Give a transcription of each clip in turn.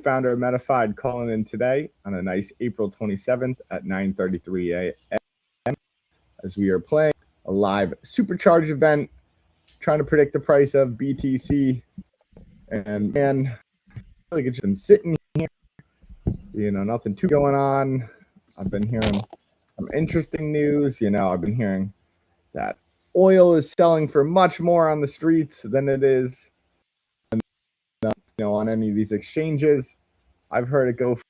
founder of Metafide, calling in today on a nice April 27th at 9:33 a.m. as we are playing a live supercharge event, trying to predict the price of BTC. And man, I feel like it's just been sitting here, nothing too going on. I've been hearing some interesting news. I've been hearing that oil is selling for much more on the streets than it is, on any of these exchanges. I've heard it go for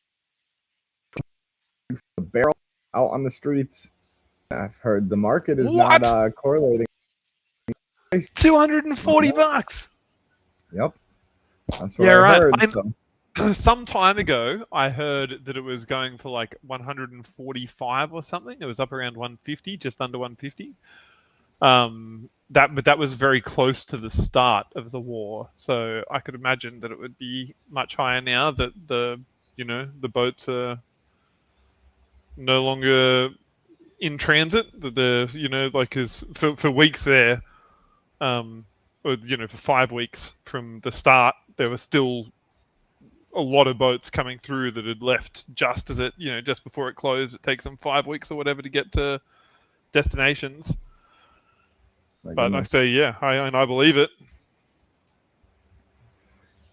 the barrel out on the streets. I've heard the market is not correlating. $240. Yep. That's what I heard. Some time ago, I heard that it was going for like 145 or something. It was up around 150, just under 150. But that was very close to the start of the war, so I could imagine that it would be much higher now that the boats are no longer in transit. Because for weeks there, for 5 weeks from the start, there were still a lot of boats coming through that had left just as just before it closed. It takes them 5 weeks or whatever to get to destinations. But I say, yeah, I believe it.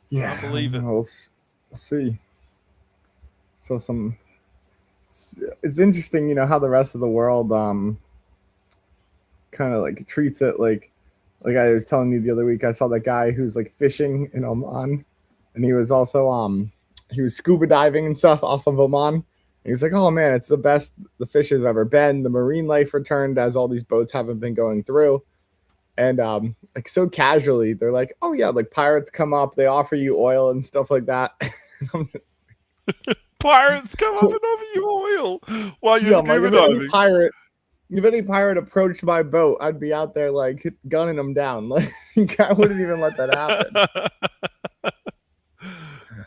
Yeah, I believe it. We'll see. So it's interesting, how the rest of the world kind of like treats it like I was telling you the other week. I saw that guy who's like fishing in Oman, and he was also he was scuba diving and stuff off of Oman. And he was like, "Oh man, it's the best the fish have ever been. The marine life returned as all these boats haven't been going through." And like so casually, they're like, "Oh yeah, like pirates come up, they offer you oil and stuff like that." Pirates come up and offer you oil while you're scuba diving. If any pirate approached my boat, I'd be out there like gunning them down. Like I wouldn't even let that happen.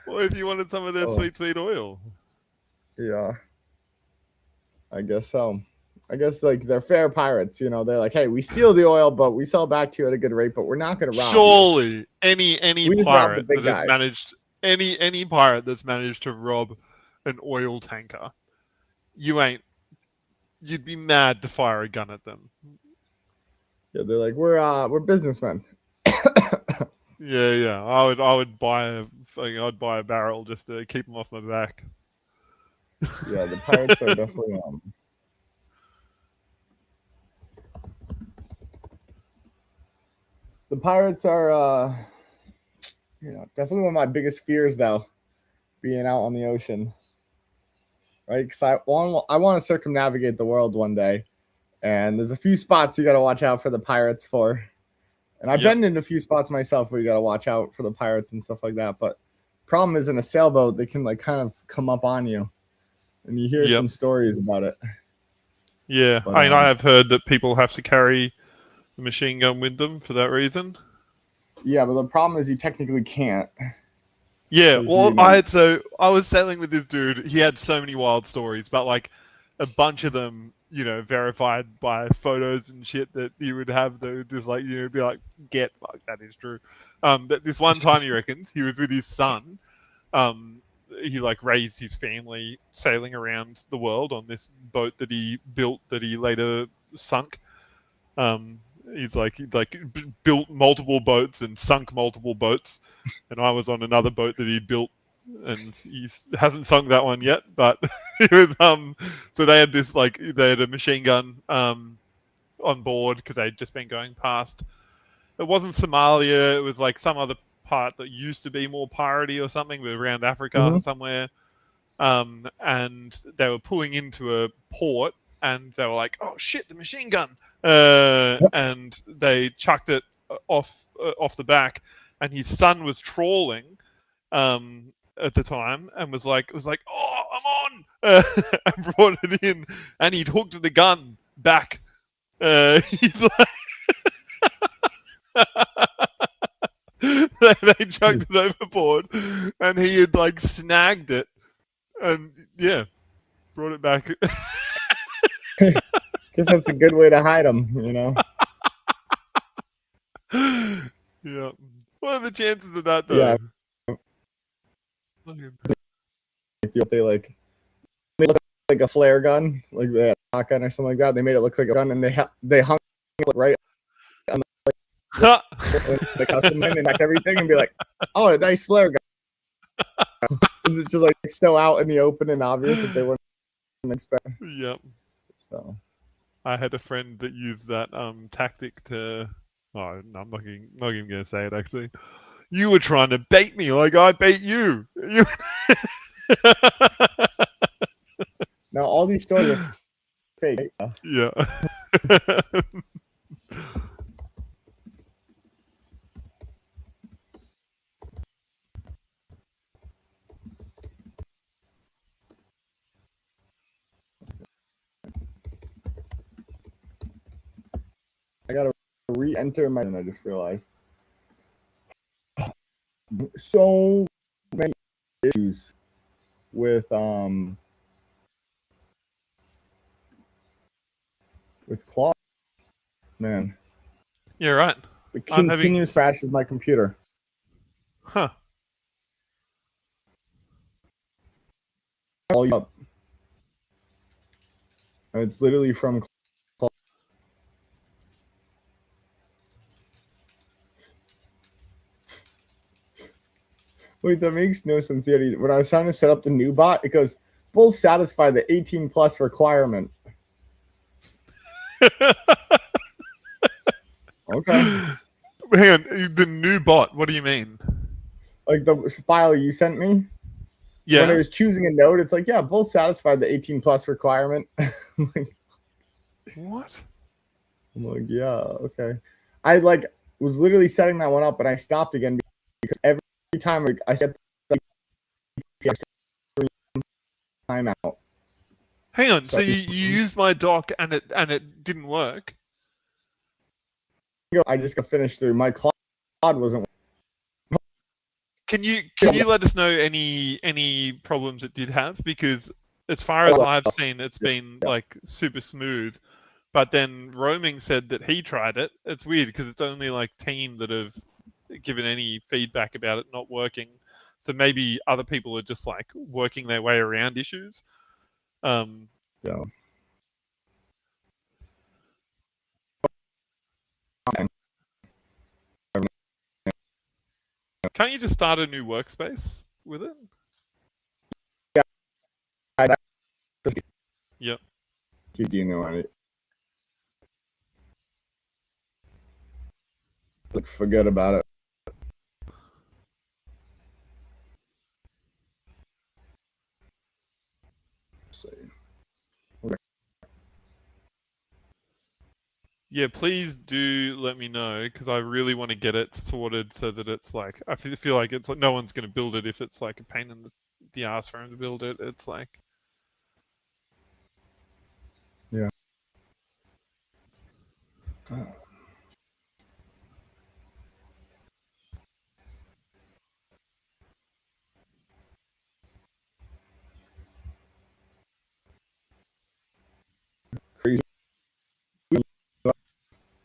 Well, if you wanted some of their sweet oil. Yeah. I guess so. I guess like they're fair pirates, they're like, hey, we steal the oil, but we sell back to you at a good rate, but we're not going to rob you. Any pirate that has managed any pirate that's managed to rob an oil tanker, you'd be mad to fire a gun at them. Yeah, they're like, we're businessmen. Yeah. I would buy a barrel just to keep them off my back. Yeah, the pirates are definitely the pirates are definitely one of my biggest fears, though, being out on the ocean, right? Because I want to circumnavigate the world one day, and there's a few spots you got to watch out for the pirates for. And I've been in a few spots myself where you got to watch out for the pirates and stuff like that. But problem is, in a sailboat, they can like kind of come up on you, and you hear some stories about it. Yeah, but, I have heard that people have to carry a machine gun with them for that reason. Yeah, but the problem is you technically can't. Yeah, well, I was sailing with this dude. He had so many wild stories, but like a bunch of them, verified by photos and shit that he would have. That would just like be like, get fuck, that is true. That this one time he reckons he was with his son. He like raised his family sailing around the world on this boat that he built that he later sunk. He's built multiple boats and sunk multiple boats, and I was on another boat that he built, and he hasn't sunk that one yet. But it was so they had a machine gun on board because they'd just been going past. It wasn't Somalia. It was like some other part that used to be more piratey or something, but around Africa somewhere. And they were pulling into a port, and they were like, "Oh shit, the machine gun!" And they chucked it off the back, and his son was trawling at the time, and was like, "Oh, I'm on!" and brought it in, and he'd hooked the gun back. They chucked it overboard, and he had like snagged it, and brought it back. Guess that's a good way to hide them, Yeah. What are the chances of that, though? Yeah. They like made it look like a flare gun, like a shotgun or something like that. They made it look like a gun, and they hung it right on the custom pin and back everything, and be like, "Oh, a nice flare gun." It's just like so out in the open and obvious that they wouldn't expect. Yep. So I had a friend that used that tactic to. Oh, no, I'm not even going to say it. Actually, you were trying to bait me like I bait you. now all these stories are fake. Yeah. I gotta re-enter my. And I just realized so many issues with Claude. Man, Yeah, right. it continues crashes my computer. Huh. All up. And it's literally from Claude. Wait, that makes no sense. When I was trying to set up the new bot, it goes, both satisfy the 18 plus requirement. Okay. Hang on, the new bot. What do you mean? Like the file you sent me. Yeah. When I was choosing a node, it's like, yeah, both satisfy the 18 plus requirement. Like, what? I'm like, yeah, okay. I was literally setting that one up, and I stopped again because every time I set the timeout. Hang on, so you used my dock and it didn't work? I just got finished through. My Claude wasn't. Can you let us know any problems it did have? Because as far as I've seen, it's been like super smooth. But then Roaming said that he tried it. It's weird because it's only like Team that have given any feedback about it not working. So maybe other people are just like working their way around issues. Yeah. Can't you just start a new workspace with it? Yeah. Yep. Do you know it? Like, forget about it. Let's see. Yeah, please do let me know because I really want to get it sorted so that it's like I feel like it's like no one's going to build it if it's like a pain in the ass for him to build it. It's like yeah. Crazy.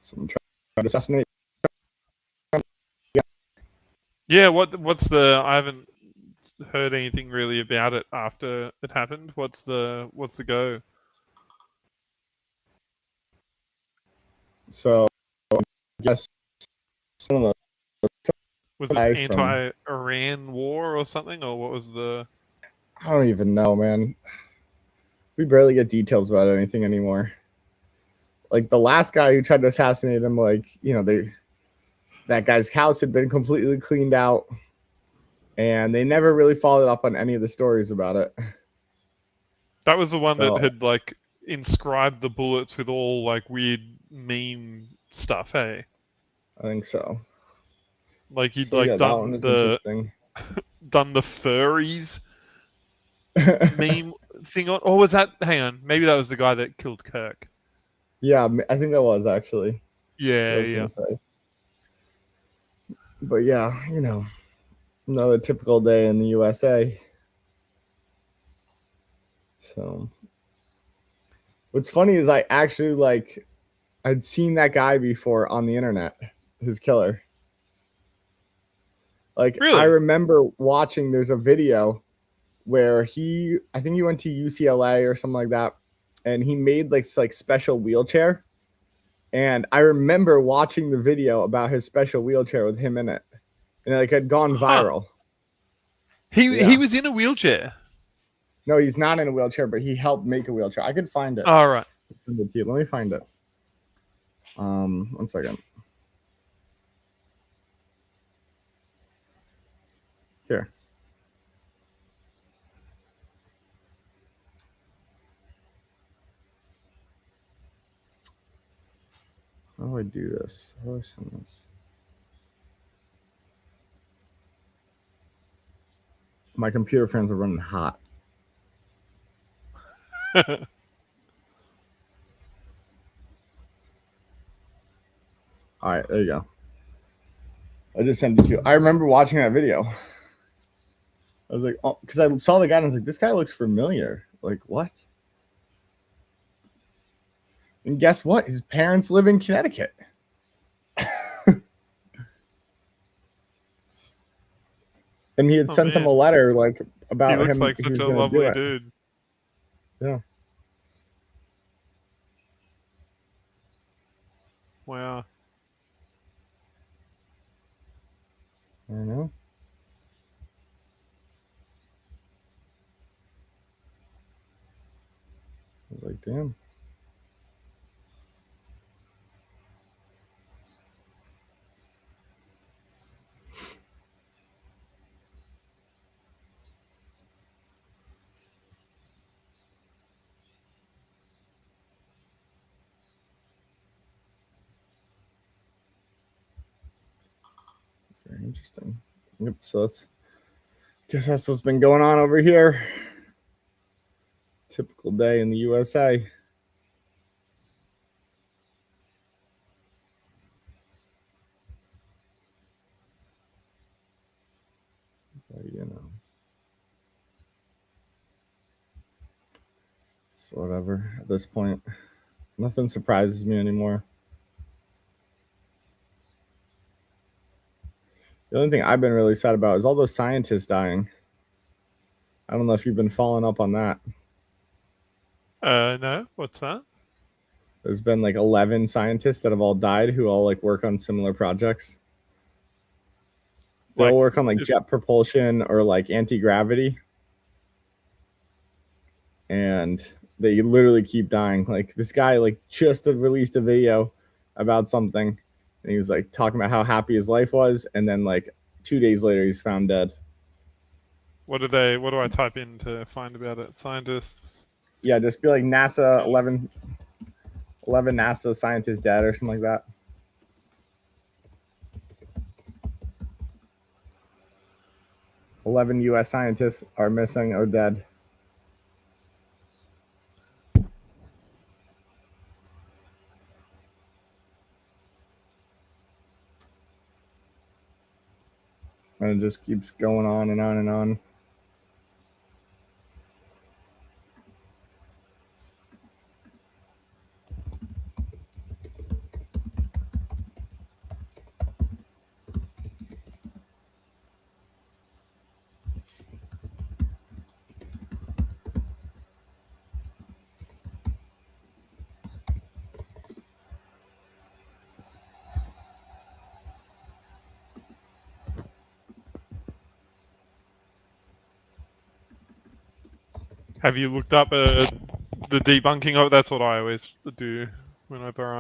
Someone trying to assassinate. yeah. What's the? I haven't heard anything really about it after it happened. What's the go? So, I guess some of Was it anti-Iran war or something, or what was the? I don't even know, man. We barely get details about anything anymore. Like the last guy who tried to assassinate him, like, that guy's house had been completely cleaned out, and they never really followed up on any of the stories about it. That was the one that had like inscribed the bullets with all like weird meme stuff, hey? I think so. Like he'd done the furries meme thing on. Or was that? Hang on, maybe that was the guy that killed Kirk. Yeah, I think that was actually. Yeah, yeah. But yeah, another typical day in the USA. So, what's funny is I actually I'd seen that guy before on the internet, his killer. Like, Really? I remember watching, there's a video where I think he went to UCLA or something like that, and he made like special wheelchair. And I remember watching the video about his special wheelchair with him in it, and it had gone viral. He was in a wheelchair. No, he's not in a wheelchair, but he helped make a wheelchair. I could find it. All right. Send it to you. Let me find it. 1 second. Here. How do I do this? How do I send this? My computer fans are running hot. All right, there you go. I just sent it to you. I remember watching that video. I was like, oh, because I saw the guy and I was like, this guy looks familiar. Like, what? And guess what? His parents live in Connecticut. And he had sent them a letter like about him. He looks like such a lovely dude. Yeah. Wow. I don't know. I was like, damn. Very interesting. Yep. So guess that's what's been going on over here. Typical day in the USA. But, you know, it's whatever at this point. Nothing surprises me anymore. The only thing I've been really sad about is all those scientists dying. I don't know if you've been following up on that. No, what's that? There's been like 11 scientists that have all died who all like work on similar projects. They'll work on like jet propulsion or like anti-gravity. And they literally keep dying. Like this guy like just released a video about something and he was like talking about how happy his life was, and then like 2 days later he's found dead. What do I type in to find about it? Scientists. Yeah, just be like NASA 11 NASA scientists dead or something like that. $11 US scientists are missing or dead. And it just keeps going on and on and on. Have you looked up the debunking of it? That's what I always do whenever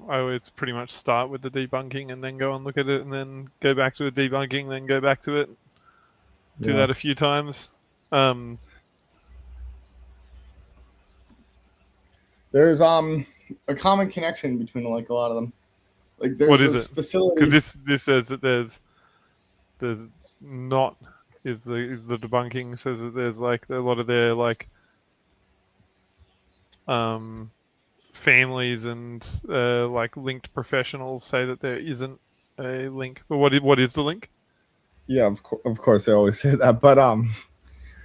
I always pretty much start with the debunking and then go and look at it and then go back to the debunking, then go back to it. Do that a few times. There's a common connection between like a lot of them. Like there's what is this it? facility. Because this says that there's not is the debunking says that there's like a lot of their like families and like linked professionals say that there isn't a link. But what is the link? Yeah, of course they always say that. But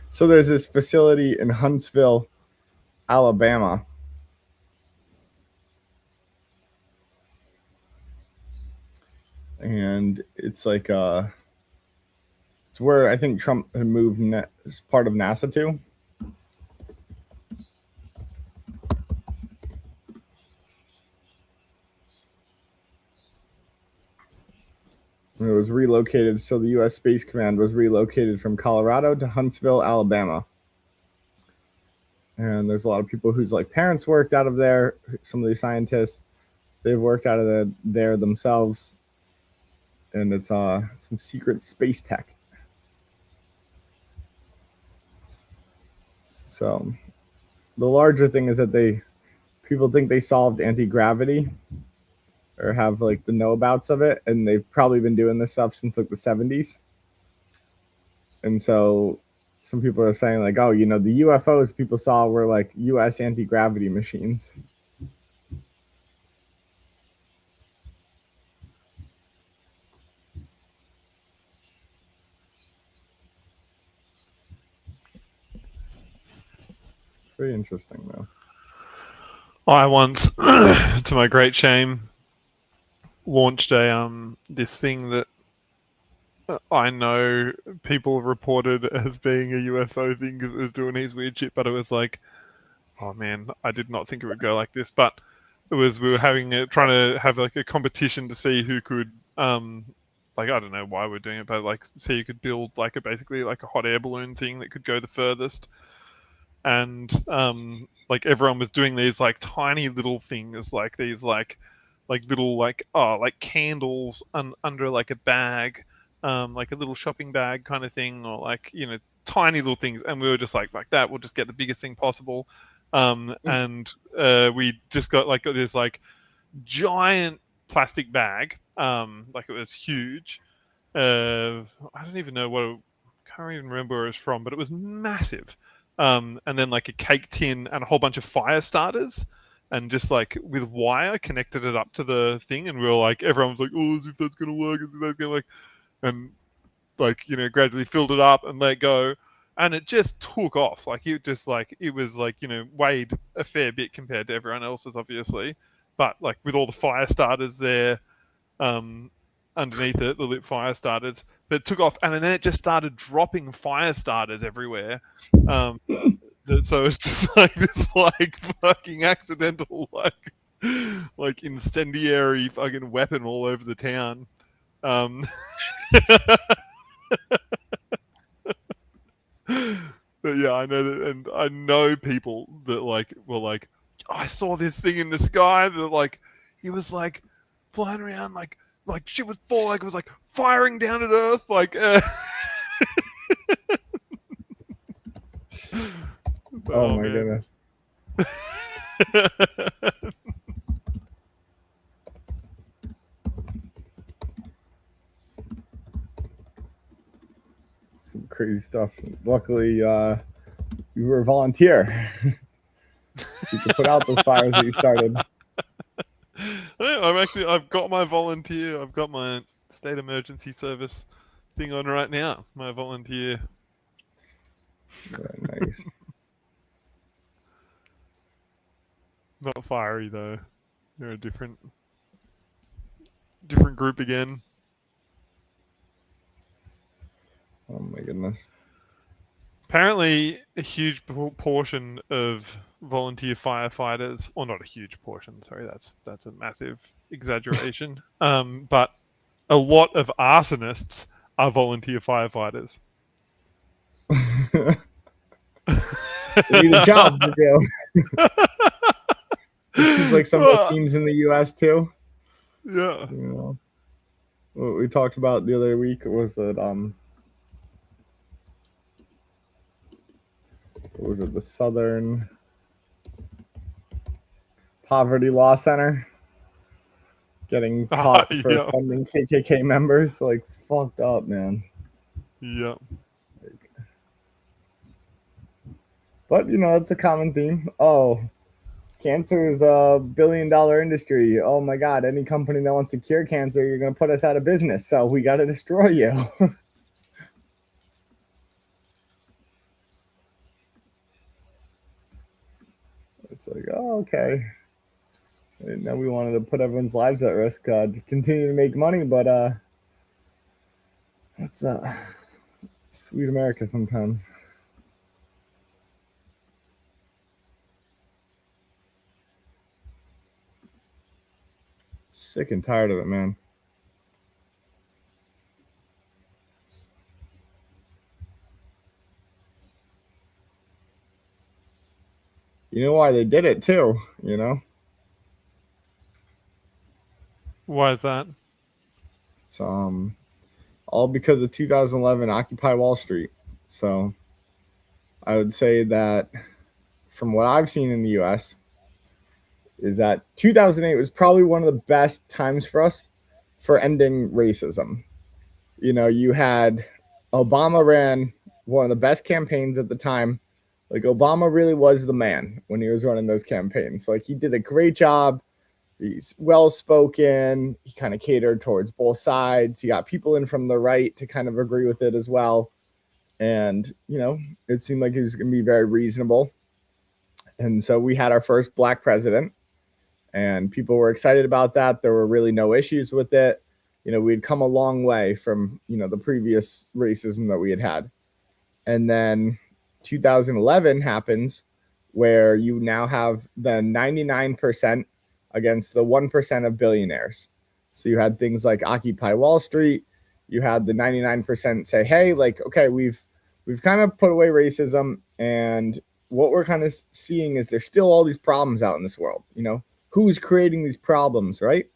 so there's this facility in Huntsville, Alabama. And it's like It's where I think Trump had moved as part of NASA too. It was relocated, so the U.S. Space Command was relocated from Colorado to Huntsville, Alabama. And there's a lot of people whose like parents worked out of there. Some of these scientists, they've worked out of there themselves. And it's some secret space tech. So the larger thing is that people think they solved anti-gravity or have like the know-abouts of it, and they've probably been doing this stuff since like the 70s. And so some people are saying like, oh, the UFOs people saw were like US anti-gravity machines. Very interesting though. I once, to my great shame, launched this thing that I know people reported as being a UFO thing because it was doing his weird shit, but it was like, oh man, I did not think it would go like this. But it was, we were trying to have like a competition to see who could, like, I don't know why we're doing it, but like, see who could build like basically like a hot air balloon thing that could go the furthest. And like everyone was doing these like tiny little things, like these like little like candles under like a bag, like a little shopping bag kind of thing, or like tiny little things. And we were just like that. We'll just get the biggest thing possible. And we just got like this like giant plastic bag, like it was huge. I don't even know can't even remember where it was from, but it was massive. And then like a cake tin and a whole bunch of fire starters, and just like with wire connected it up to the thing. And we were like, everyone was like, oh, as if that's gonna work, as if that's gonna work, and like gradually filled it up and let go, and it just took off. Like it was like weighed a fair bit compared to everyone else's, obviously, but like with all the fire starters there, underneath it, the lit fire starters, but it took off, and then it just started dropping fire starters everywhere. So it's just like this like fucking accidental like incendiary fucking weapon all over the town. But yeah, I know that, and I know people that like were like, I saw this thing in the sky that like he was like flying around like shit was falling, like it was like firing down at Earth, like. Oh my goodness. Some crazy stuff. Luckily, you were a volunteer. You could put out those fires that you started. I've got my volunteer. I've got my state emergency service thing on right now. My volunteer. Yeah, nice. Not fiery though. They're a different group again. Oh my goodness. Apparently, a huge portion of volunteer firefighters, or not a huge portion, sorry, that's a massive exaggeration. But a lot of arsonists are volunteer firefighters. They need a job to do. It seems like some of the teams in the U.S. too. Yeah. What we talked about the other week was that what was it, the Southern Poverty Law Center getting caught for funding KKK members? Like, fucked up, man. Yeah. But it's a common theme. Oh, cancer is a billion-dollar industry. Oh my God, any company that wants to cure cancer, you're going to put us out of business. So we got to destroy you. It's like, oh, okay. I didn't know we wanted to put everyone's lives at risk to continue to make money, but that's Sweet America sometimes. Sick and tired of it, man. You know why they did it too, you know? Why is that? It's all because of 2011 Occupy Wall Street. So I would say that from what I've seen in the US is that 2008 was probably one of the best times for us for ending racism. You know, you had Obama ran one of the best campaigns at the time. Like Obama really was the man when he was running those campaigns. Like he did a great job. He's well spoken. He kind of catered towards both sides. He got people in from the right to kind of agree with it as well. And, you know, it seemed like he was going to be very reasonable. And so we had our first black president, and people were excited about that. There were really no issues with it. You know, we'd come a long way from, you know, the previous racism that we had had. And then 2011 happens where you now have the 99% against the 1% of billionaires. So you had things like Occupy Wall Street. You had the 99% say, hey, like, okay, we've kind of put away racism, and what we're kind of seeing is there's still all these problems out in this world. You know, who's creating these problems, right?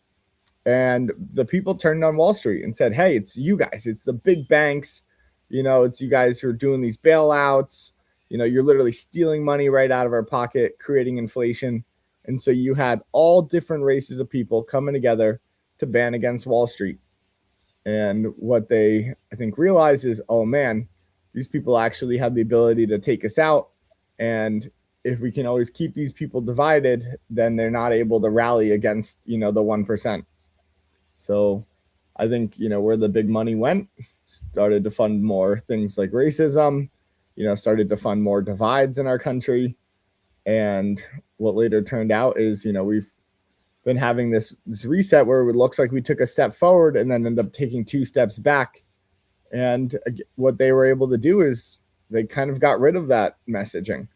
And the people turned on Wall Street and said, hey, it's you guys. It's the big banks. You know, it's you guys who are doing these bailouts. You know, you're literally stealing money right out of our pocket, creating inflation. And so you had all different races of people coming together to ban against Wall Street. And what they, I think, realize is, oh man, these people actually have the ability to take us out. And if we can always keep these people divided, then they're not able to rally against, you know, the 1%. So I think, you know, where the big money went, started to fund more things like racism, you know, started to fund more divides in our country. And what later turned out is, you know, we've been having this reset where it looks like we took a step forward and then ended up taking 2 steps back. And what they were able to do is they kind of got rid of that messaging.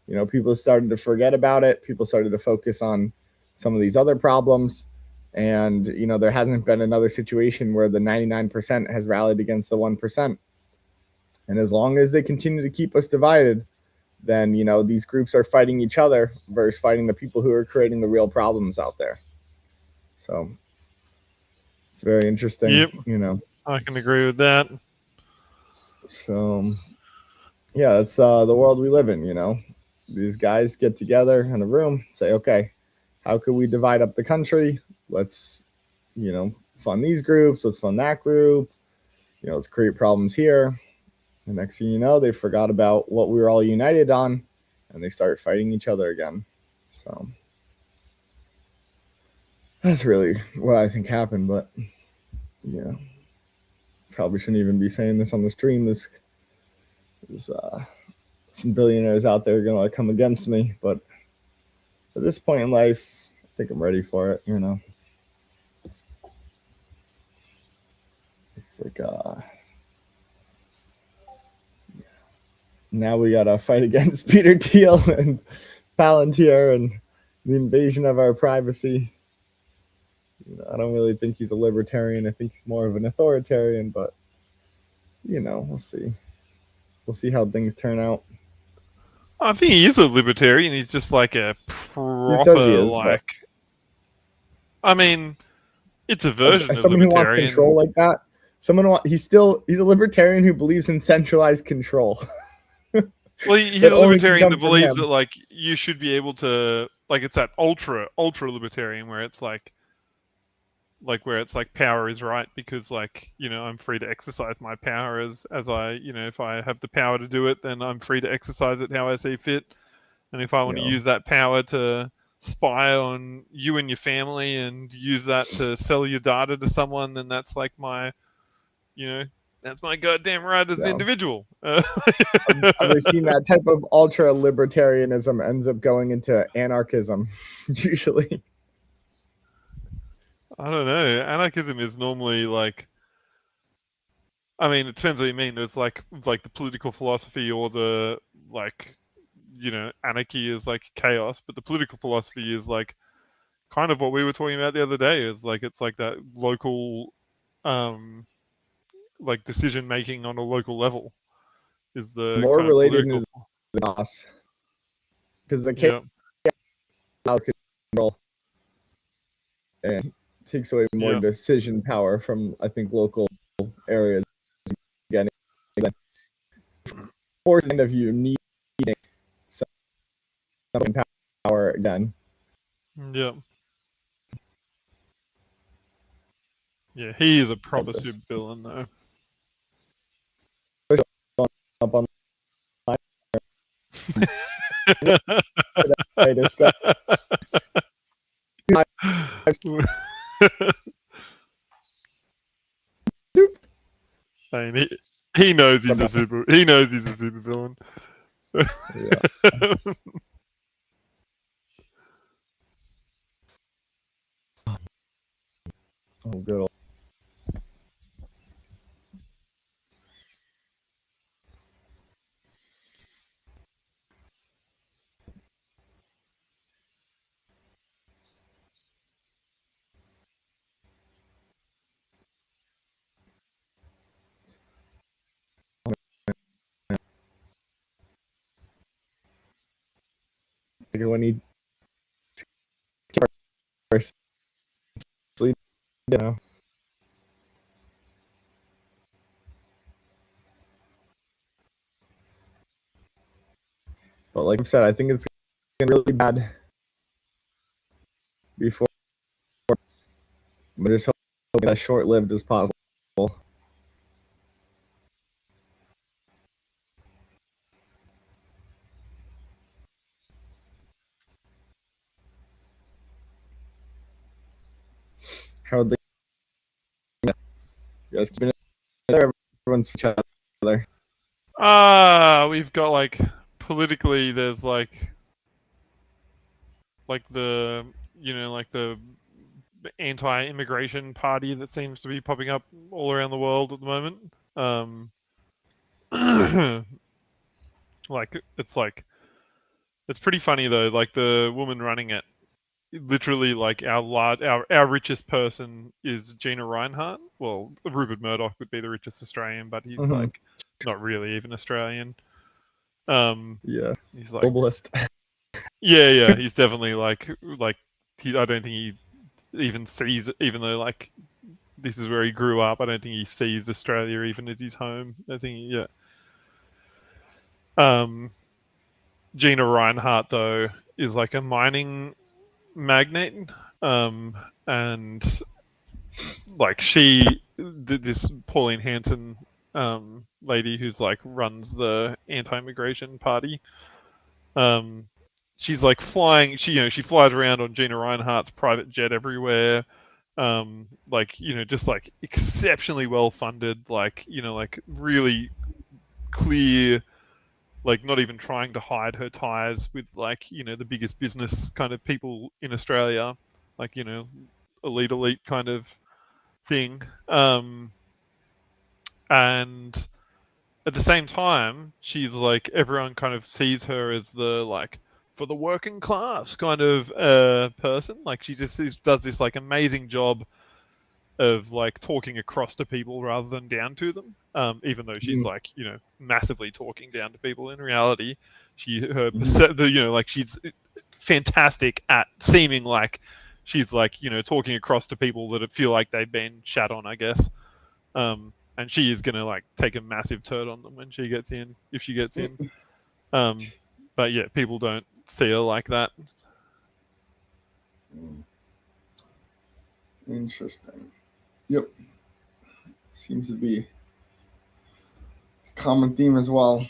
You know, people started to forget about it. People started to focus on some of these other problems. And, you know, there hasn't been another situation where the 99% has rallied against the 1%. And as long as they continue to keep us divided, then, you know, these groups are fighting each other versus fighting the people who are creating the real problems out there. So it's very interesting, Yep. you know. I can agree with that. So, yeah, it's the world we live in, you know. These guys get together in a room, say, okay, how can we divide up the country? Let's, you know, fund these groups. Let's fund that group. You know, let's create problems here. The next thing you know, they forgot about what we were all united on, and they start fighting each other again. So that's really what I think happened. But, you know, probably shouldn't even be saying this on the stream. There's some billionaires out there going to come against me. But at this point in life, I think I'm ready for it, you know. It's like, now we got to fight against Peter Thiel and Palantir and the invasion of our privacy. You know, I don't really think he's a libertarian. I think he's more of an authoritarian, but, you know, we'll see. We'll see how things turn out. I think he is a libertarian. He's just like a proper, he says he is, like... I mean, it's a version of someone libertarian. Who wants control like that. He's a libertarian who believes in centralized control. Well, he's a libertarian that believes that, like, you should be able to, like, it's that ultra libertarian where it's like where it's like power is right because, like, you know, I'm free to exercise my power as I, you know, if I have the power to do it, then I'm free to exercise it how I see fit. And if I want to use that power to spy on you and your family and use that to sell your data to someone, then that's like my, you know, that's my goddamn right as an individual. I've seen that type of ultra libertarianism ends up going into anarchism, usually. I don't know. Anarchism is normally like I mean, it depends what you mean. It's like the political philosophy or the like, anarchy is like chaos, but the political philosophy is like kind of what we were talking about the other day. Is like it's like that local, like decision making on a local level is the More kind of related political. to the boss, because the Yeah. chaos control and takes away more Yeah. decision power from, I think, local areas. Again, force end of you needing some power again. Yeah. Yeah. He is a proper super villain, though. Up on I discussed. I mean, he knows he's a super. He knows he's a super villain. Yeah. Oh, good old. When he sleep, But like I said, I think it's really bad before. But just hoping as short-lived as possible. How would they? You guys keeping it there? Everyone's each other. We've got like politically, there's like the like the anti-immigration party that seems to be popping up all around the world at the moment. Like it's pretty funny though. Like the woman running it, literally like our richest person is Gina Reinhardt. Well, Rupert Murdoch would be the richest Australian, but he's like not really even Australian. Yeah, he's like globalist. yeah, he's definitely like I don't think he even sees, even though like this is where he grew up, I don't think he sees Australia even as his home. I think Gina Reinhardt though is like a mining magnate, and like this Pauline Hanson lady who's like runs the anti-immigration party. She's like flying. She flies around on Gina Reinhardt's private jet everywhere. Just like exceptionally well funded. Like really clear. Like not even trying to hide her ties with like the biggest business kind of people in Australia, like elite kind of thing. And at the same time, she's like everyone kind of sees her as the like for the working class kind of person. Like she just does this like amazing job of like talking across to people rather than down to them. Even though she's like massively talking down to people in reality, like she's fantastic at seeming like she's like talking across to people that feel like they've been shat on, I guess. And she is gonna like take a massive turd on them when she gets in, if she gets in. But yeah, people don't see her like that. Interesting. Yep. Seems to be a common theme as well.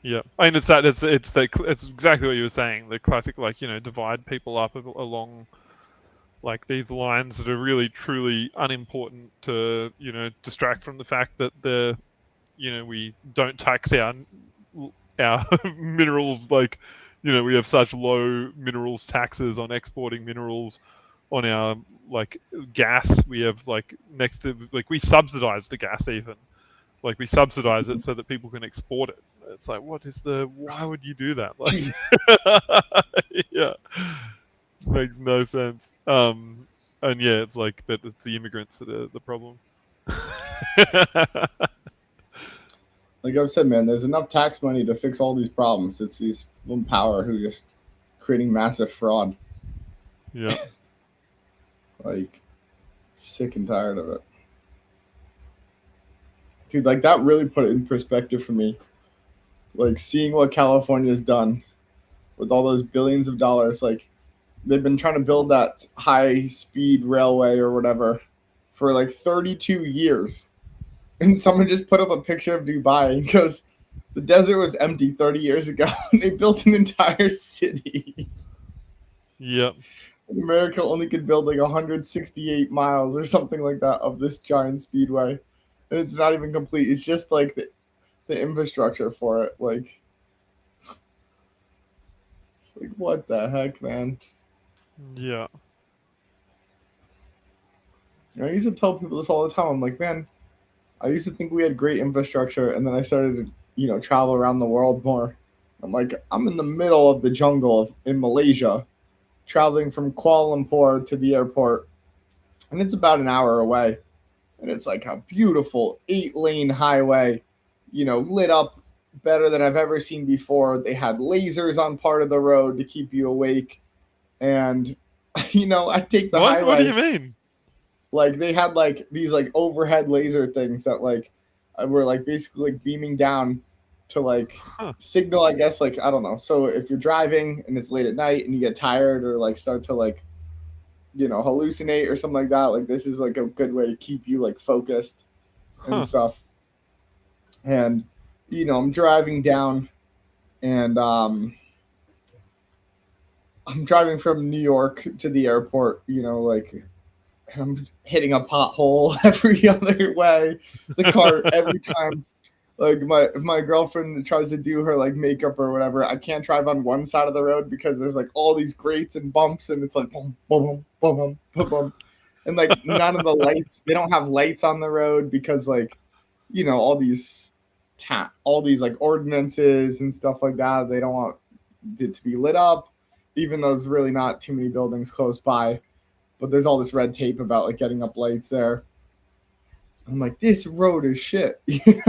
Yeah, I mean it's exactly what you were saying. The classic like divide people up along like these lines that are really truly unimportant to distract from the fact that we don't tax our minerals. Like we have such low minerals taxes on exporting minerals. On our like gas, we have like next to like we subsidize the gas even. Like we subsidize it so that people can export it. It's like, why would you do that? Like, yeah, it makes no sense. And yeah, it's like, but it's the immigrants that are the problem. Like I've said, man, there's enough tax money to fix all these problems. It's these people in power who just creating massive fraud. Yeah. Like, sick and tired of it. Dude, like that really put it in perspective for me. Like seeing what California's done with all those billions of dollars. Like they've been trying to build that high speed railway or whatever for like 32 years. And someone just put up a picture of Dubai and goes, the desert was empty 30 years ago. And they built an entire city. Yep. America only could build like 168 miles or something like that of this giant speedway. And it's not even complete. It's just like the infrastructure for it. Like, it's like, what the heck, man? Yeah. I used to tell people this all the time. I'm like, man, I used to think we had great infrastructure, and then I started to, travel around the world more. I'm like, I'm in the middle of the jungle in Malaysia, traveling from Kuala Lumpur to the airport, and it's about an hour away. And it's like a beautiful 8-lane highway, lit up better than I've ever seen before. They had lasers on part of the road to keep you awake. And, I take the highway. What do you mean? Like they had like these like overhead laser things that like were like basically like beaming down to like signal, I guess, like, I don't know. So if you're driving and it's late at night and you get tired or like start to like, hallucinate or something like that, like this is like a good way to keep you like focused and stuff. And, I'm driving down and I'm driving from New York to the airport, like I'm hitting a pothole every other way. The car every time. Like if my girlfriend tries to do her like makeup or whatever, I can't drive on one side of the road because there's like all these grates and bumps, and it's like boom, boom, boom, boom, boom, boom, and like none of the lights. They don't have lights on the road because like, all these like ordinances and stuff like that. They don't want it to be lit up, even though there's really not too many buildings close by. But there's all this red tape about like getting up lights there. I'm like, this road is shit. And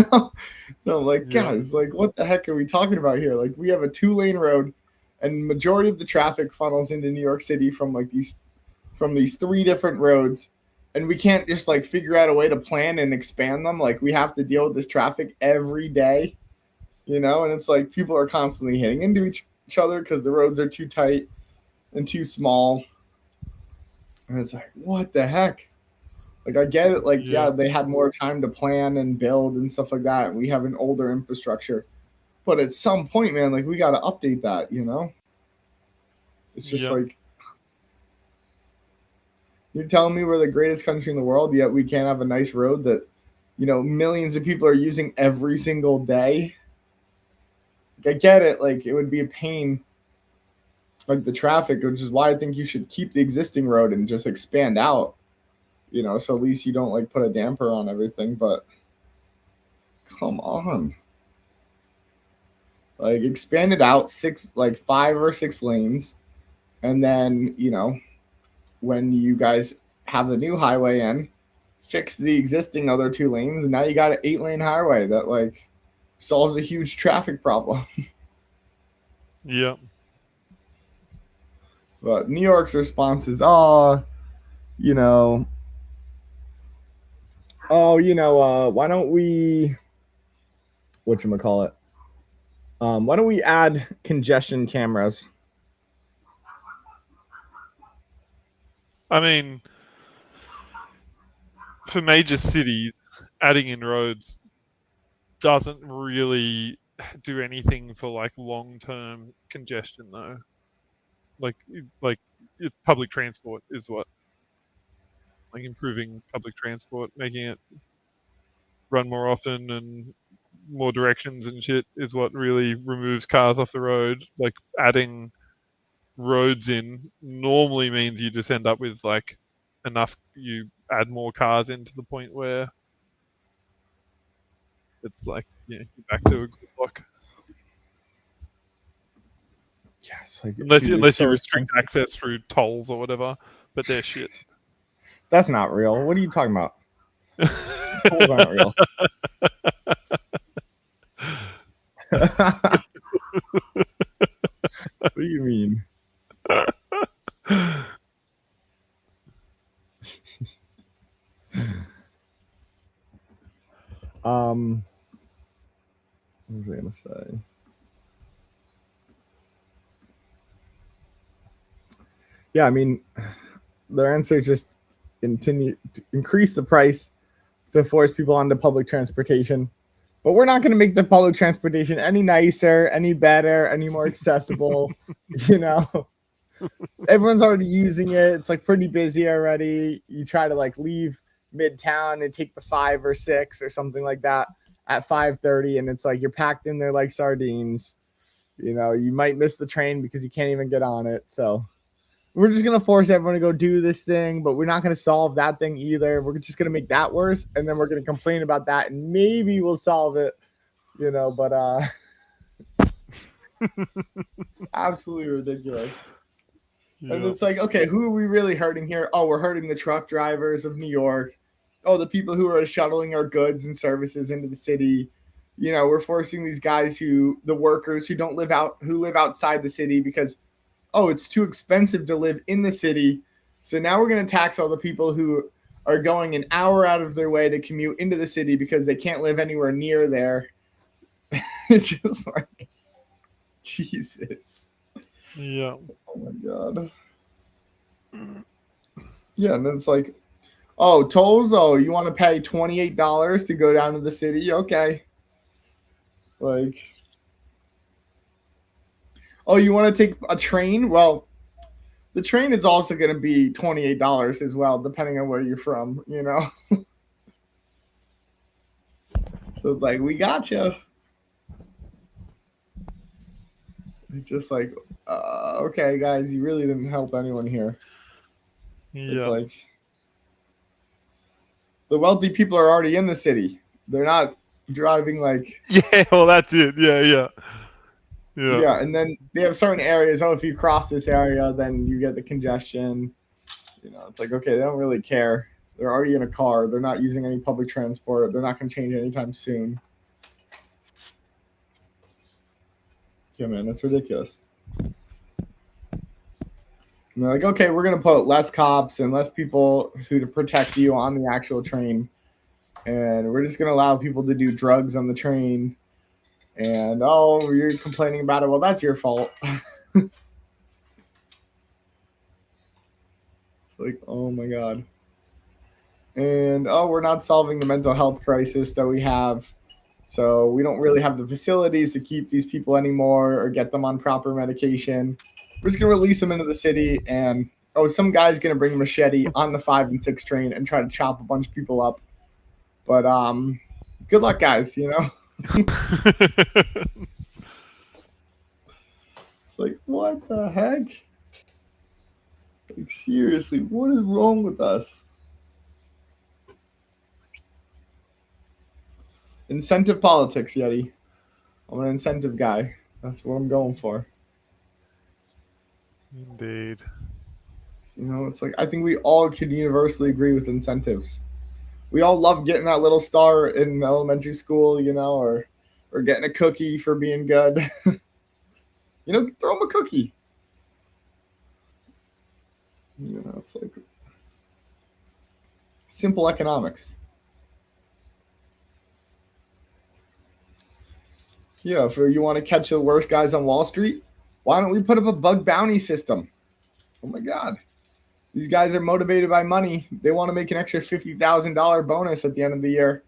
I'm like, guys, like, what the heck are we talking about here? Like, we have a 2-lane road, and majority of the traffic funnels into New York City from these 3 different roads, and we can't just like figure out a way to plan and expand them. Like, we have to deal with this traffic every day, and it's like people are constantly hitting into each other because the roads are too tight and too small. And it's like, what the heck? Like, I get it. Like, yeah, they had more time to plan and build and stuff like that. And we have an older infrastructure. But at some point, man, like, we got to update that, It's just like, you're telling me we're the greatest country in the world, yet we can't have a nice road that, millions of people are using every single day. Like, I get it. Like, it would be a pain, like the traffic, which is why I think you should keep the existing road and just expand out, so at least you don't like put a damper on everything. But come on, like expand it out 5 or 6 lanes, and then when you guys have the new highway in, fix the existing other 2 lanes, and now you got an 8-lane highway that like solves a huge traffic problem. Yeah. But New York's response is, why don't we, whatchamacallit? Why don't we add congestion cameras? I mean, for major cities, adding in roads doesn't really do anything for like long-term congestion, though. Like it's public transport is what, like improving public transport, making it run more often and more directions and shit is what really removes cars off the road. Like adding roads in normally means you just end up with like you add more cars in to the point where it's like, yeah, back to a good look. Yeah, it's like, Unless dude, you so restrict expensive. access through tolls or whatever, but they're shit. That's not real. What are you talking about? Tolls aren't real. What do you mean? What was I gonna say? Yeah, I mean, their answer is just continue to increase the price to force people onto public transportation. But we're not going to make the public transportation any nicer, any better, any more accessible. You know, everyone's already using it. It's like pretty busy already. You try to like leave midtown and take the 5 or 6 or something like that at 5:30, and it's like you're packed in there like sardines. You know, you might miss the train because you can't even get on it. So we're just gonna force everyone to go do this thing, but we're not gonna solve that thing either. We're just gonna make that worse, and then we're gonna complain about that, and maybe we'll solve it. You know, but it's absolutely ridiculous. Yeah. And it's like, okay, who are we really hurting here? Oh, we're hurting the truck drivers of New York. Oh, the people who are shuttling our goods and services into the city. You know, we're forcing these guys the workers who live outside the city because, oh, it's too expensive to live in the city. So now we're going to tax all the people who are going an hour out of their way to commute into the city because they can't live anywhere near there. It's just like, Jesus. Yeah. Oh my God. Yeah, and then it's like, oh, tolls. Oh, you want to pay $28 to go down to the city? Okay. Like, oh, you want to take a train? Well, the train is also going to be $28 as well, depending on where you're from. You know. So it's like, we got you. It's just like, okay, guys, you really didn't help anyone here. Yeah. It's like the wealthy people are already in the city. They're not driving like. Yeah, well, that's it. Yeah. Yeah, and then they have certain areas. Oh, if you cross this area, then you get the congestion. You know, it's like, okay, they don't really care. They're already in a car. They're not using any public transport. They're not going to change anytime soon. Yeah, man, that's ridiculous. And they're like, okay, we're going to put less cops and less people to protect you on the actual train. And we're just going to allow people to do drugs on the train. And, oh, you're complaining about it. Well, that's your fault. It's like, oh, my God. And, oh, we're not solving the mental health crisis that we have. So we don't really have the facilities to keep these people anymore or get them on proper medication. We're just going to release them into the city. And, oh, some guy's going to bring a machete on the 5 and 6 train and try to chop a bunch of people up. But good luck, guys, you know? It's like, what the heck? Like, seriously, what is wrong with us? Incentive politics, Yeti. I'm an incentive guy. That's what I'm going for. Indeed. You know, it's like I think we all could universally agree with incentives. We all love getting that little star in elementary school, you know, or getting a cookie for being good. You know, throw them a cookie. You know, it's like simple economics. Yeah, if you want to catch the worst guys on Wall Street, why don't we put up a bug bounty system? Oh my God. These guys are motivated by money. They want to make an extra $50,000 bonus at the end of the year.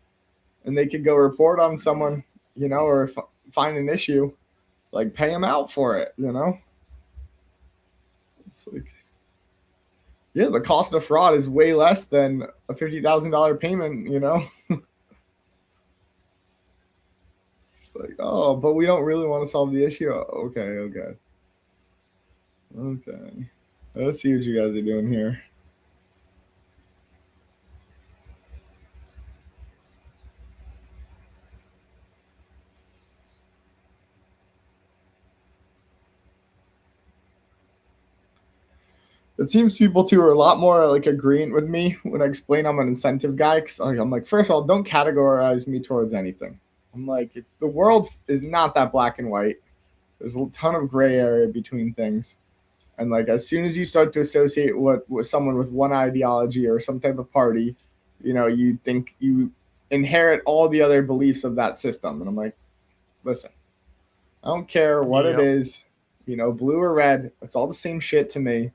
And they could go report on someone, you know, or find an issue. Like, pay them out for it, you know? It's like, yeah, the cost of fraud is way less than a $50,000 payment, you know? It's like, oh, but we don't really want to solve the issue. Okay. Let's see what you guys are doing here. it seems people too are a lot more like agreeing with me when I explain I'm an incentive guy. Because I'm like, first of all, don't categorize me towards anything. I'm like, the world is not that black and white. There's a ton of gray area between things. And like, as soon as you start to associate with someone with one ideology or some type of party, you think you inherit all the other beliefs of that system. And I'm like, listen, I don't care what it is, blue or red. It's all the same shit to me.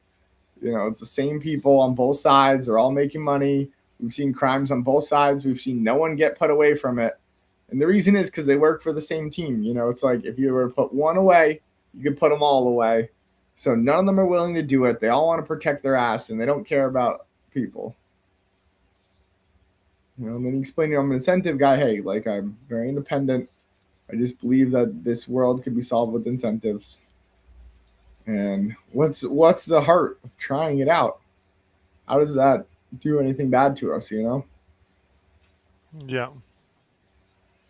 It's the same people on both sides. They're all making money. We've seen crimes on both sides. We've seen no one get put away from it. And the reason is because they work for the same team. It's like if you were to put one away, you could put them all away. So none of them are willing to do it. They all want to protect their ass, and they don't care about people. And then you explain I'm an incentive guy. Hey, like, I'm very independent. I just believe that this world could be solved with incentives. And what's the heart of trying it out? How does that do anything bad to us, Yeah.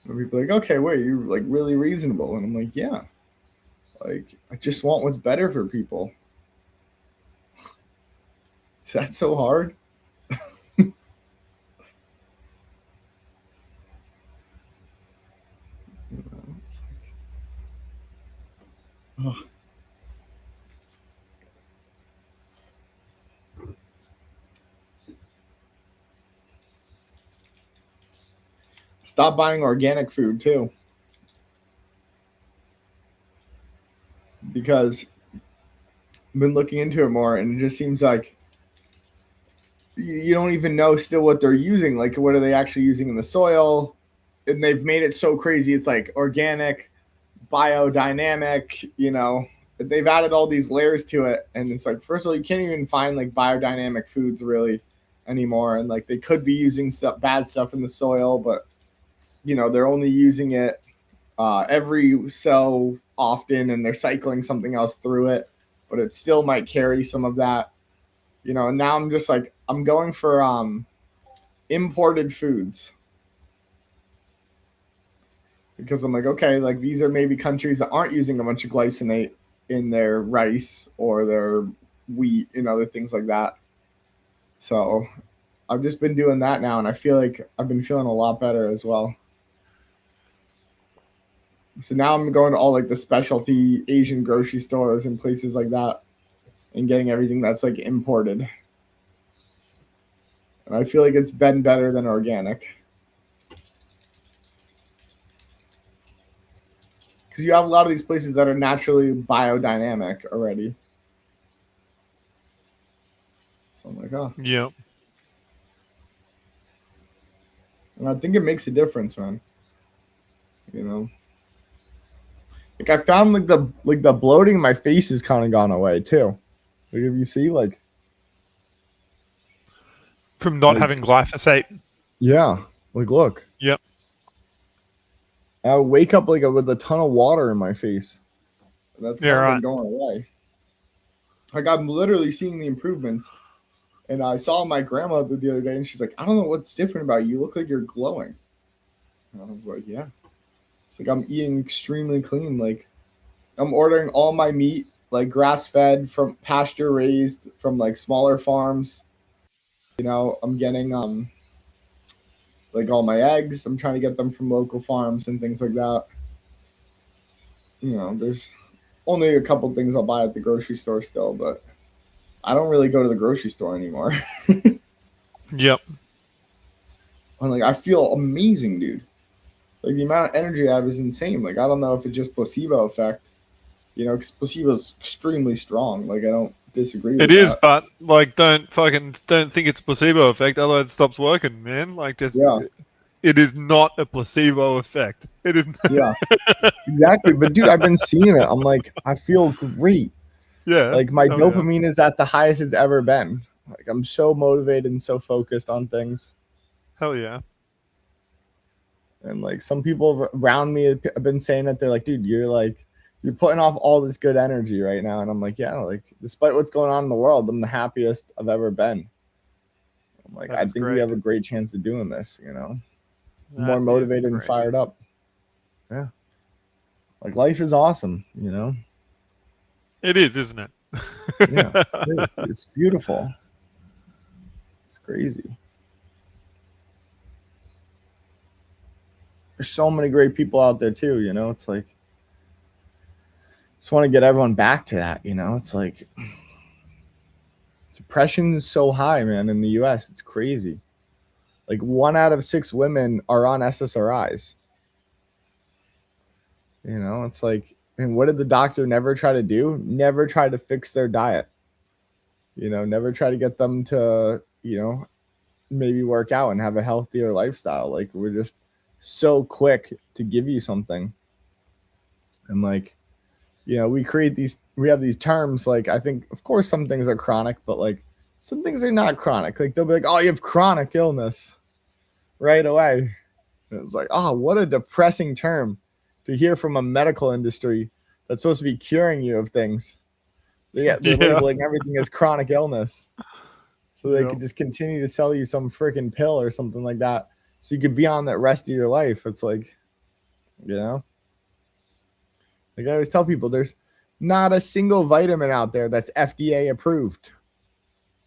And people are like, okay, wait, you're like really reasonable. And I'm like, yeah. Like, I just want what's better for people. Is that so hard? Oh. Stop buying organic food too. Because I've been looking into it more, and it just seems like you don't even know still what they're using. Like, what are they actually using in the soil? And they've made it so crazy. It's like organic, biodynamic, they've added all these layers to it. And it's like, first of all, you can't even find like biodynamic foods really anymore. And like, they could be using bad stuff in the soil, but they're only using it every so often, and they're cycling something else through it, but it still might carry some of that, and now I'm just like, I'm going for imported foods, because I'm like, okay, like these are maybe countries that aren't using a bunch of glyphosate in their rice or their wheat and other things like that. So I've just been doing that now, and I feel like I've been feeling a lot better as well. So now I'm going to all like the specialty Asian grocery stores and places like that and getting everything that's like imported. And I feel like it's been better than organic. Because you have a lot of these places that are naturally biodynamic already. So I'm like, oh. Yeah. And I think it makes a difference, man. Like, I found like the bloating in my face has kind of gone away too. Like, if you see, like, from not having glyphosate. Yeah, like, look. Yep. I wake up like with a ton of water in my face. That's kind of right. been going away. Like, I'm literally seeing the improvements. And I saw my grandma the other day, and she's like, I don't know what's different about you. You look like you're glowing. And I was like, yeah. It's like I'm eating extremely clean. Like, I'm ordering all my meat, like grass-fed, from pasture-raised, from like smaller farms. I'm getting like all my eggs. I'm trying to get them from local farms and things like that. There's only a couple things I'll buy at the grocery store still, but I don't really go to the grocery store anymore. Yep. I'm like, I feel amazing, dude. Like, the amount of energy I have is insane. Like, I don't know if it's just placebo effect, because placebo's extremely strong. Like, I don't disagree with it is that. But like, don't think it's placebo effect, otherwise it stops working, man. Like, just it is not a placebo effect. It is Yeah, exactly. But dude, I've been seeing it. I'm like, I feel great. Yeah, like my dopamine is at the highest it's ever been. Like, I'm so motivated and so focused on things. Hell yeah. And like, some people around me have been saying that they're like, dude, you're putting off all this good energy right now. And I'm like, yeah, like, despite what's going on in the world, I'm the happiest I've ever been. I'm like, I think we have a great chance of doing this, more motivated and fired up. Yeah. Like, life is awesome, It is, isn't it? Yeah, it's beautiful. It's crazy. There's so many great people out there too. It's like, just want to get everyone back to that. It's like depression is so high, man, in the U.S. It's crazy. Like 1 out of 6 women are on SSRIs. It's like, and what did the doctor never try to do? Never try to fix their diet. Never try to get them to, maybe work out and have a healthier lifestyle. Like, we're just so quick to give you something. And like, we have these terms. Like, I think, of course, some things are chronic, but like some things are not chronic. Like, they'll be like, oh, you have chronic illness right away. And it's like, oh, what a depressing term to hear from a medical industry that's supposed to be curing you of things. They're labeling everything as chronic illness. So they could just continue to sell you some freaking pill or something like that, so you could be on that rest of your life. It's like, like I always tell people, there's not a single vitamin out there that's FDA approved.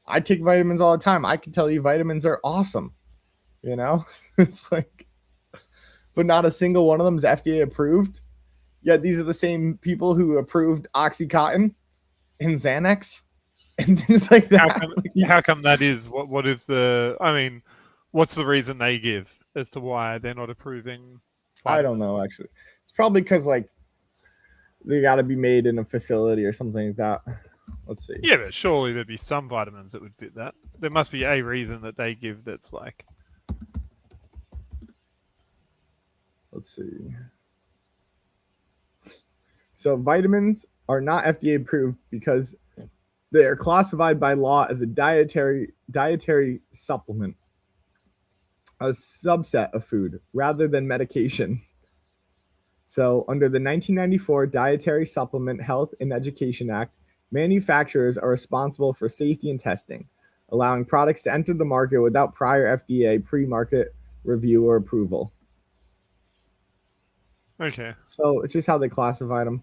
I take vitamins all the time. I can tell you vitamins are awesome. It's like, but not a single one of them is FDA approved. Yet these are the same people who approved Oxycontin and Xanax and things like that. How come that is? What is the? I mean, what's the reason they give as to why they're not approving vitamins? I don't know, actually. It's probably because like they got to be made in a facility or something like that. Let's see. Yeah, but surely there'd be some vitamins that would fit that. There must be a reason that they give that's like. Let's see. So vitamins are not FDA approved because they are classified by law as a dietary supplement, a subset of food, rather than medication. So under the 1994 Dietary Supplement Health and Education Act, manufacturers are responsible for safety and testing, allowing products to enter the market without prior FDA pre-market review or approval. Okay. So it's just how they classified them.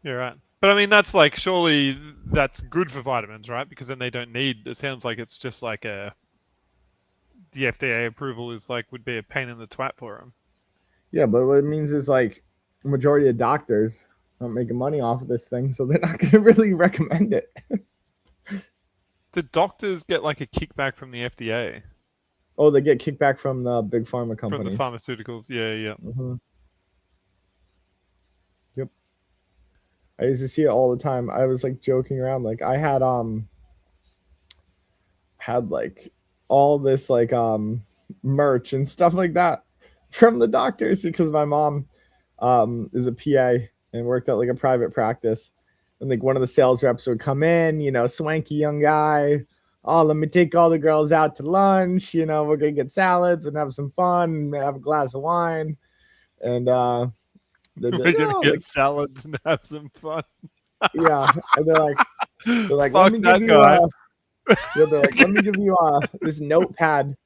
Yeah, right. But I mean, that's like, surely that's good for vitamins, right? Because then they don't need, it sounds like it's just like the FDA approval is like, would be a pain in the twat for them. Yeah, but what it means is like the majority of doctors aren't making money off of this thing, so they're not going to really recommend it. Do doctors get like a kickback from the FDA? Oh, they get kickback from the big pharma companies. From the pharmaceuticals, yeah. Mm-hmm. Yep. I used to see it all the time. I was like joking around. Like I had like all this like merch and stuff like that from the doctors, because my mom is a PA and worked at like a private practice. And like one of the sales reps would come in, swanky young guy. Oh, let me take all the girls out to lunch. We're going to get salads and have some fun and have a glass of wine. And we're going to get salads and have some fun. Yeah. And they're like, let me give you they're like, let me give you this notepad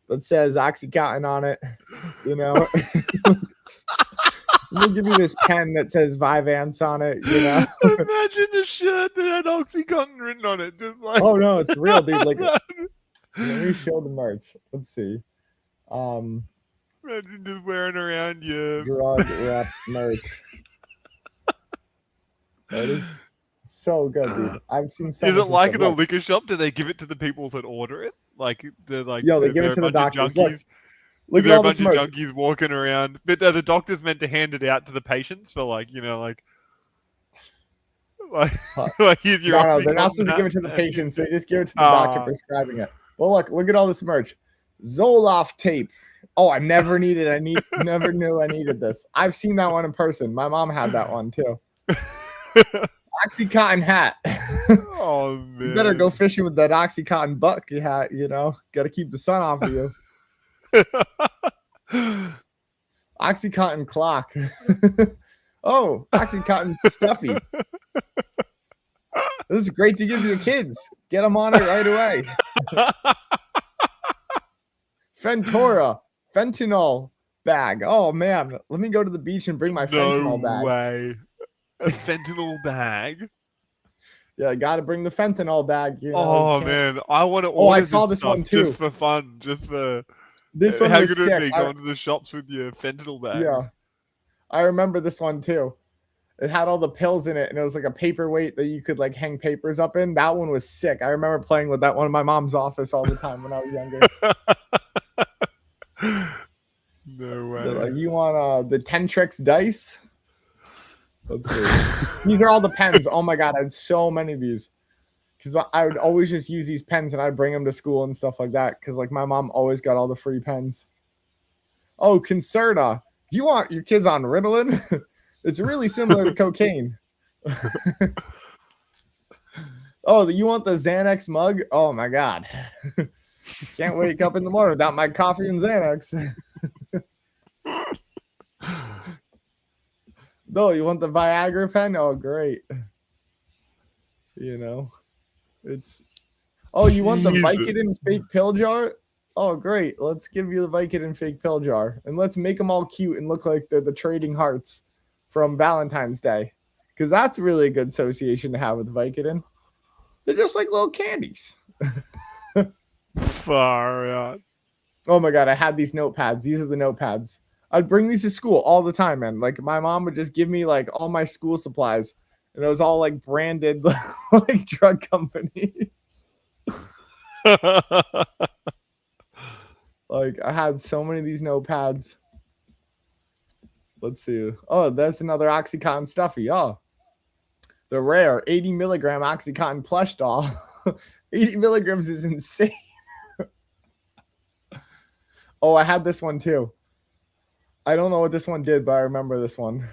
that says Oxycontin on it. Let me give you this pen that says Vyvanse on it. Imagine a shirt that had Oxycontin written on it, just like. Oh no, it's real, dude. Like, let me show the merch. Let's see. Imagine just wearing around your drug rep merch. Ready? So good, dude. I've seen so. Is it like at a liquor shop? Do they give it to the people that order it? Like they're like, yo, they give it to the doctors. Look at all this merch. Junkies walking around, but are the doctors meant to hand it out to the patients for like, like here's your. No, they're not supposed to give it to the patients. They just give it to the doctor prescribing it. Well, look at all this merch. Zoloft tape. Oh, I never needed. Never knew I needed this. I've seen that one in person. My mom had that one too. Oxycontin hat. Oh man! You better go fishing with that Oxycontin buck hat. Got to keep the sun off of you. Oxycontin clock. Oh, Oxycontin stuffy. This is great to give your kids. Get them on it right away. Fentora, fentanyl bag. Oh man, let me go to the beach and bring my fentanyl bag. No way. A fentanyl bag? Yeah, got to bring the fentanyl bag. You know. Oh man, I want to Oh, order I saw this stuff one too. just for fun, just for. This one How was good would it sick. be going to the shops with your fentanyl bags? Yeah, I remember this one too. It had all the pills in it, and it was like a paperweight that you could like hang papers up in. That one was sick. I remember playing with that one in my mom's office all the time when I was younger. No way. They're like, you want the 10 tricks dice? Let's see. These are all the pens. Oh my god, I had so many of these. Because I would always just use these pens and I'd bring them to school and stuff like that. Because like my mom always got all the free pens. Oh, Concerta. You want your kids on Ritalin? It's really similar to cocaine. Oh, you want the Xanax mug? Oh my god. Can't wake up in the morning without my coffee and Xanax. No, you want the Viagra pen? Oh, great. You know. It's you want the Vicodin fake pill jar? Oh, great. Let's give you the Vicodin fake pill jar. And let's make them all cute and look like they're the trading hearts from Valentine's Day. Because that's really a good association to have with Vicodin. They're just like little candies. Far out. Oh my god, I had these notepads. These are the notepads. I'd bring these to school all the time, man. Like my mom would just give me like all my school supplies. And it was all like branded like drug companies. Like I had so many of these notepads. Let's see. Oh, there's another Oxycontin stuffy. Oh, the rare 80 milligram Oxycontin plush doll. 80 milligrams is insane. Oh, I had this one too. I don't know what this one did, but I remember this one.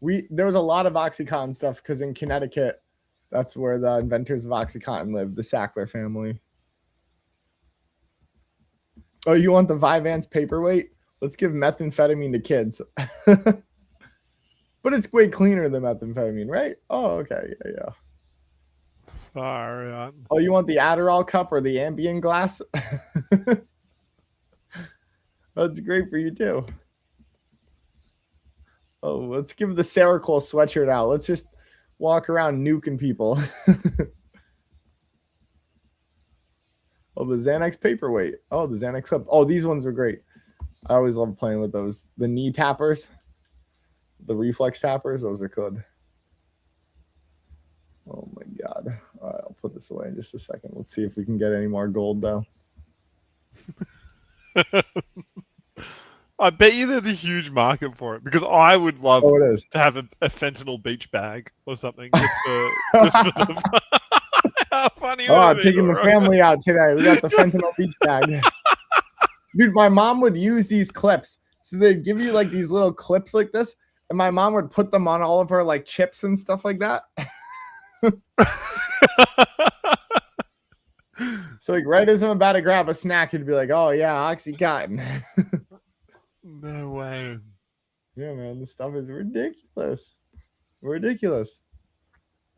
There was a lot of Oxycontin stuff because in Connecticut, that's where the inventors of Oxycontin lived, the Sackler family. Oh, you want the Vyvanse paperweight? Let's give methamphetamine to kids. But it's way cleaner than methamphetamine, right? Oh, okay. Yeah. Far out. Oh, you want the Adderall cup or the Ambien glass? That's great for you too. Oh, let's give the Seroquel sweatshirt out. Let's just walk around nuking people. Oh, the Xanax paperweight. Oh, the Xanax cup. Oh, these ones are great. I always love playing with those. The knee tappers. The reflex tappers. Those are good. Oh, my God. All right, I'll put this away in just a second. Let's see if we can get any more gold, though. I bet you there's a huge market for it because I would love to have a fentanyl beach bag or something. Just for the how funny. Oh, I'm taking the family out today. We got the fentanyl beach bag. Dude, my mom would use these clips. So they'd give you like these little clips like this, and my mom would put them on all of her like chips and stuff like that. So like right as I'm about to grab a snack, it'd be like, oh yeah, Oxycontin. No way. Yeah, man, this stuff is ridiculous. Ridiculous.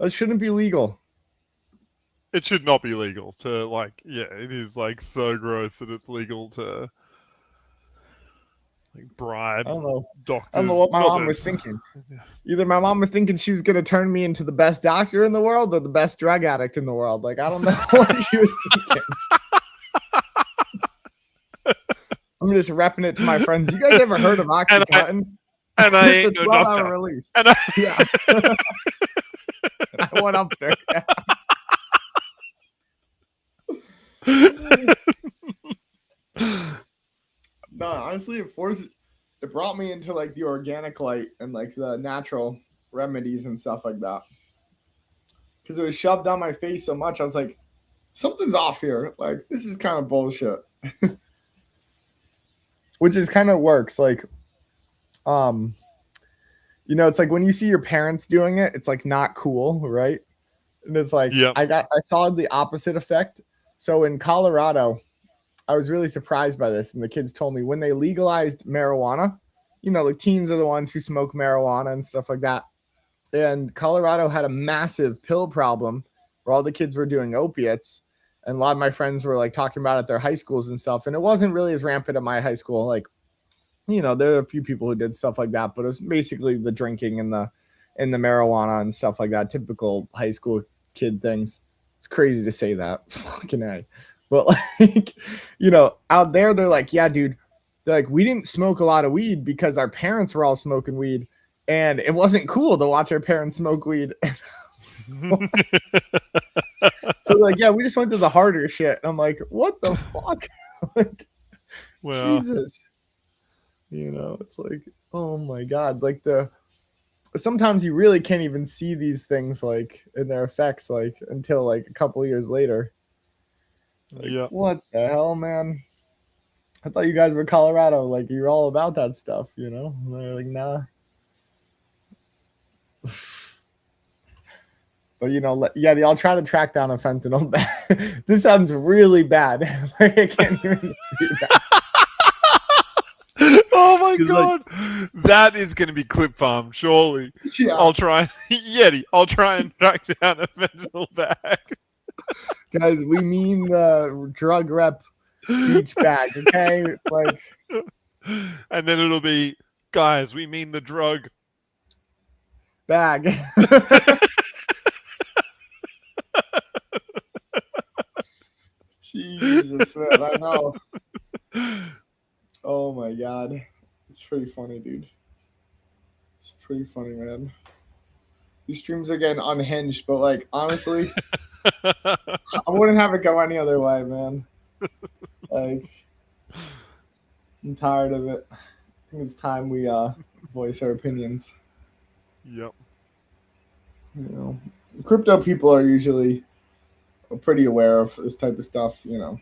That shouldn't be legal. It should not be legal to like, yeah, it is like so gross that it's legal to like bribe doctors. I don't know what my mom was thinking. Either my mom was thinking she was going to turn me into the best doctor in the world or the best drug addict in the world. Like, I don't know what she was thinking. I'm just repping it to my friends. You guys ever heard of Oxycontin? And I it's ain't a no 12-hour doctor. release. And I... Yeah. I went up there. Yeah. No, honestly, it brought me into like the organic light and like the natural remedies and stuff like that. Because it was shoved down my face so much, I was like, something's off here. Like, this is kind of bullshit. Which is kind of works. Like, it's like when you see your parents doing it, it's like not cool, right? And it's like, yeah. I saw the opposite effect. So in Colorado, I was really surprised by this. And the kids told me when they legalized marijuana, like teens are the ones who smoke marijuana and stuff like that. And Colorado had a massive pill problem where all the kids were doing opiates. And a lot of my friends were like talking about it at their high schools and stuff. And it wasn't really as rampant at my high school. Like, there are a few people who did stuff like that, but it was basically the drinking and the in the marijuana and stuff like that. Typical high school kid things. It's crazy to say that. Fucking A. But like, you know, out there, they're like, yeah, dude. They're like, we didn't smoke a lot of weed because our parents were all smoking weed. And it wasn't cool to watch our parents smoke weed. So like, yeah, we just went to the harder shit. And I'm like, what the fuck? Like, well, Jesus. You know, it's like, oh my God. Like sometimes you really can't even see these things like in their effects like until like a couple of years later. Like, yeah. what the hell, man? I thought you guys were Colorado. Like, you're all about that stuff, you know? And they're like, nah. But, you know, yeah, I'll try to track down a fentanyl. This sounds really bad. Like, I can't even do that. Oh my God. Like, that is going to be clip farm, surely. Yeah. I'll try. Yeti, I'll try and track down a fentanyl bag. Guys, we mean the drug rep beach bag, okay? Like, and then it'll be, guys, we mean the drug bag. Jesus, man, I know. Oh my God. It's pretty funny, dude. It's pretty funny, man. These streams are getting unhinged, but like, honestly, I wouldn't have it go any other way, man. Like, I'm tired of it. I think it's time we voice our opinions. Yep. You know, crypto people are usually pretty aware of this type of stuff, you know.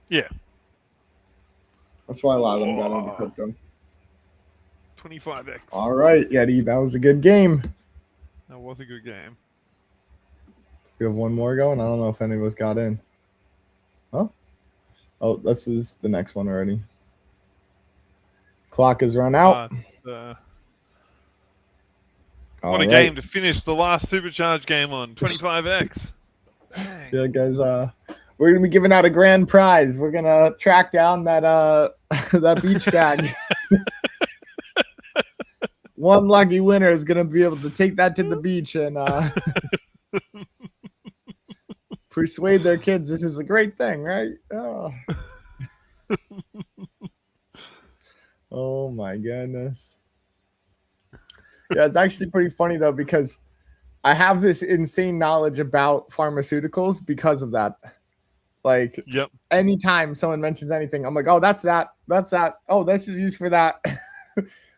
Yeah. That's why a lot of them got into crypto. 25x. All right, Yeti, that was a good game. That was a good game. You have one more going? I don't know if any of us got in. Huh? Oh, this is the next one already. Clock has run out. What a game to finish the last Supercharge game on. 25x. Yeah, guys, we're going to be giving out a grand prize. We're going to track down that that beach bag. One lucky winner is going to be able to take that to the beach and persuade their kids this is a great thing, right? Oh, oh my goodness. Yeah, it's actually pretty funny, though, because I have this insane knowledge about pharmaceuticals because of that. Like, yep. Anytime someone mentions anything, I'm like, oh, that's that. That's that. Oh, this is used for that.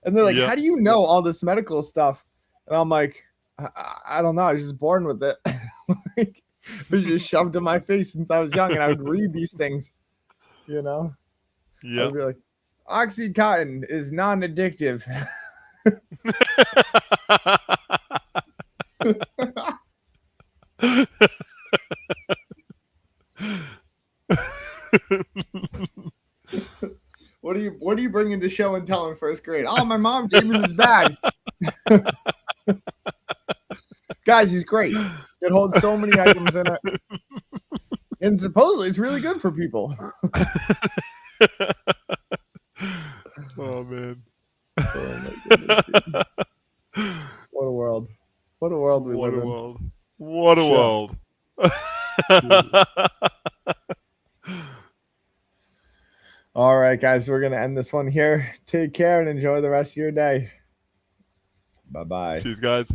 And they're like, yep. How do you know all this medical stuff? And I'm like, I don't know. I was just born with it. Like, it was just shoved in my face since I was young, and I would read these things, you know? Yeah. I'd be like, Oxycontin is non-addictive. What are you bringing to show and tell in first grade? Oh, my mom gave me this bag. Guys, he's great. It holds so many items in it. And supposedly it's really good for people. Oh, man. Oh, my goodness, what a world. What a world we live in. What a world. All right, guys, we're going to end this one here. Take care and enjoy the rest of your day. Bye-bye. Cheers, guys.